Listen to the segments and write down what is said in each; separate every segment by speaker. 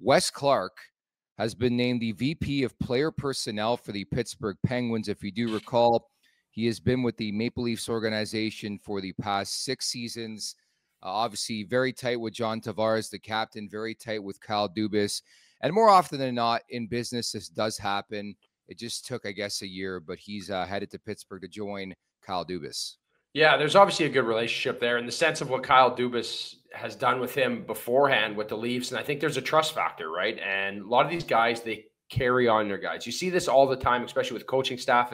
Speaker 1: Wes Clark has been named the VP of Player Personnel for the Pittsburgh Penguins. If you do recall, he has been with the Maple Leafs organization for the past 6 seasons. Obviously, very tight with John Tavares, the captain, very tight with Kyle Dubas. And more often than not, in business, this does happen. It just took, I guess, a year, but he's headed to Pittsburgh to join Kyle Dubas.
Speaker 2: Yeah, there's obviously a good relationship there in the sense of what Kyle Dubas has done with him beforehand with the Leafs. And I think there's a trust factor, right? And a lot of these guys, they carry on their guys. You see this all the time, especially with coaching staff.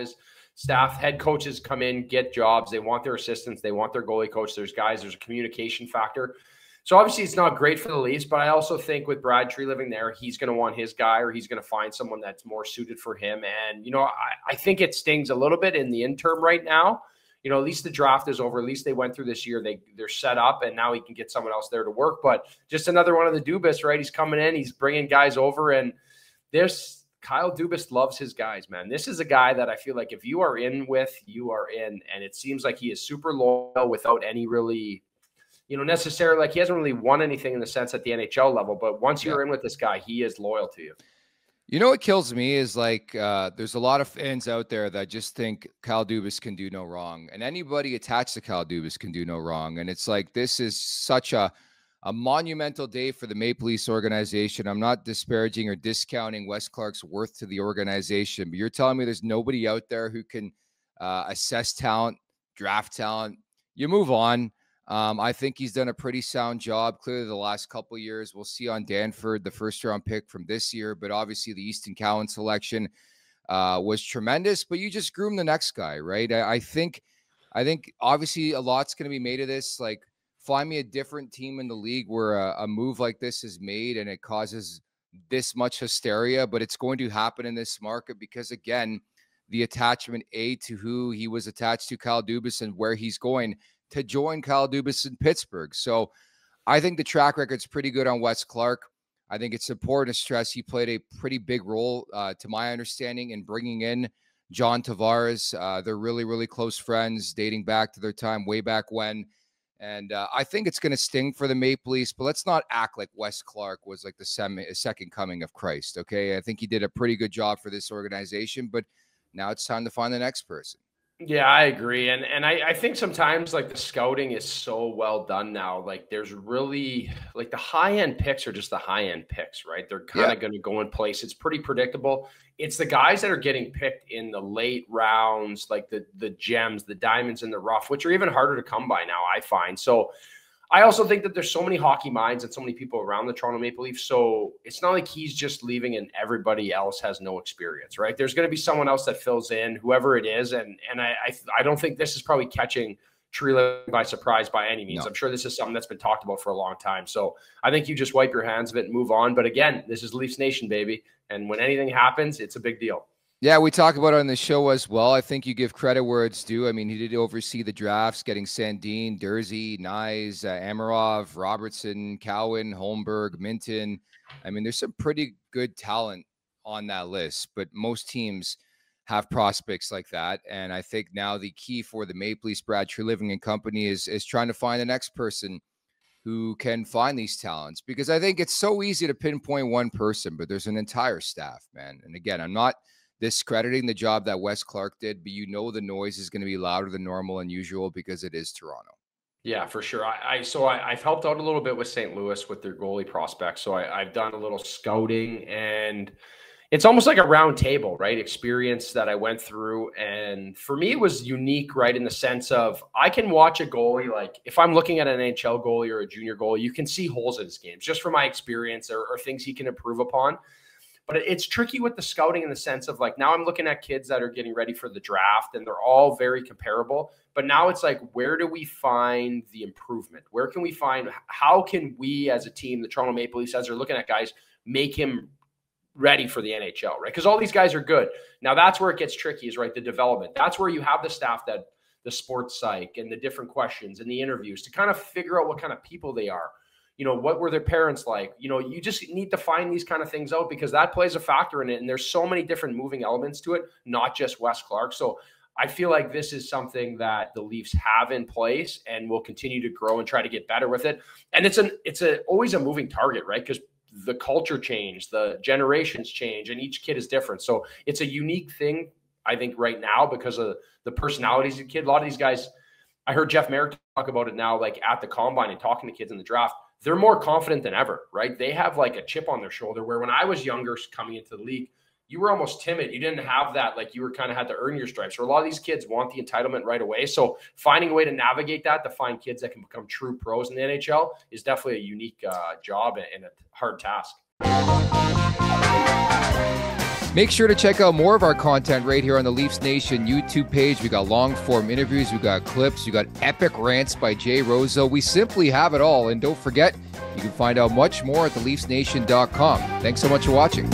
Speaker 2: Head coaches come in, get jobs. They want their assistants. They want their goalie coach. There's a communication factor. So obviously it's not great for the Leafs, but I also think with Brad Treliving there, he's going to want his guy, or he's going to find someone that's more suited for him. And, I think it stings a little bit in the interim right now. At least the draft is over. At least they went through this year. They're set up, and now he can get someone else there to work. But just another one of the Dubas, right? He's coming in. He's bringing guys over, and Kyle Dubas loves his guys, man. This is a guy that I feel like if you are in with, you are in. And it seems like he is super loyal without any really, necessarily, like he hasn't really won anything in the sense at the NHL level. But once you're in with this guy, he is loyal to you.
Speaker 1: What kills me is there's a lot of fans out there that just think Kyle Dubas can do no wrong. And anybody attached to Kyle Dubas can do no wrong. And it's like, this is such a monumental day for the Maple Leafs organization. I'm not disparaging or discounting Wes Clark's worth to the organization, but you're telling me there's nobody out there who can assess talent, draft talent. You move on. I think he's done a pretty sound job. Clearly, the last couple of years, we'll see on Danford, the first-round pick from this year. But obviously, the Easton Cowan selection was tremendous. But you just groom the next guy, right? I think obviously a lot's going to be made of this. Like, find me a different team in the league where a move like this is made and it causes this much hysteria. But it's going to happen in this market because, again, the attachment to who he was attached to, Kyle Dubas, and where he's going to join Kyle Dubas in Pittsburgh. So I think the track record's pretty good on Wes Clark. I think it's important to stress he played a pretty big role, to my understanding, in bringing in John Tavares. They're really, really close friends dating back to their time way back when. And I think it's going to sting for the Maple Leafs, but let's not act like Wes Clark was like the second coming of Christ, okay? I think he did a pretty good job for this organization, but now it's time to find the next person.
Speaker 2: Yeah, I agree. And I think sometimes like the scouting is so well done now. Like there's really like the high-end picks are just the high-end picks, right? They're kind of going to go in place. It's pretty predictable. It's the guys that are getting picked in the late rounds, like the gems, the diamonds in the rough, which are even harder to come by now, I find. So I also think that there's so many hockey minds and so many people around the Toronto Maple Leafs. So it's not like he's just leaving and everybody else has no experience, right? There's going to be someone else that fills in, whoever it is. And I don't think this is probably catching Treliving by surprise by any means. No. I'm sure this is something that's been talked about for a long time. So I think you just wipe your hands of it and move on. But again, this is Leafs Nation, baby. And when anything happens, it's a big deal.
Speaker 1: Yeah, we talk about it on the show as well. I think you give credit where it's due. I mean, he did oversee the drafts, getting Sandin, Durzi, Nyes, Amarov, Robertson, Cowan, Holmberg, Minton. I mean, there's some pretty good talent on that list, but most teams have prospects like that. And I think now the key for the Maple Leafs, Brad Treliving and company, is trying to find the next person who can find these talents, because I think it's so easy to pinpoint one person, but there's an entire staff, man. And again, I'm not discrediting the job that Wes Clark did, but the noise is going to be louder than normal and usual because it is Toronto.
Speaker 2: Yeah, for sure. I've helped out a little bit with St. Louis with their goalie prospects. So I've done a little scouting, and it's almost like a round table, right? Experience that I went through. And for me, it was unique, right? In the sense of I can watch a goalie, like if I'm looking at an NHL goalie or a junior goalie, you can see holes in his games just from my experience or things he can improve upon. But it's tricky with the scouting in the sense of like, now I'm looking at kids that are getting ready for the draft and they're all very comparable. But now it's like, where do we find the improvement? Where can we find, how can we as a team, the Toronto Maple Leafs, as they're looking at guys, make him ready for the NHL, right? Because all these guys are good. Now that's where it gets tricky is, right, the development. That's where you have the staff that the sports psych and the different questions and the interviews to kind of figure out what kind of people they are. What were their parents like? You just need to find these kind of things out because that plays a factor in it. And there's so many different moving elements to it, not just Wes Clark. So I feel like this is something that the Leafs have in place and will continue to grow and try to get better with it. And it's always a moving target, right? Because the culture change, the generations change, and each kid is different. So it's a unique thing, I think, right now because of the personalities of the kid. A lot of these guys, I heard Jeff Merrick talk about it now, like at the combine and talking to kids in the draft, they're more confident than ever, right? They have like a chip on their shoulder, where when I was younger coming into the league, you were almost timid. You didn't have that. Like you were kind of had to earn your stripes. So a lot of these kids want the entitlement right away. So finding a way to navigate that, to find kids that can become true pros in the NHL is definitely a unique job and a hard task.
Speaker 1: Make sure to check out more of our content right here on the Leafs Nation YouTube page. We got long form interviews. We got clips. We got epic rants by Jay Rosa. We simply have it all. And don't forget, you can find out much more at theleafsnation.com. Thanks so much for watching.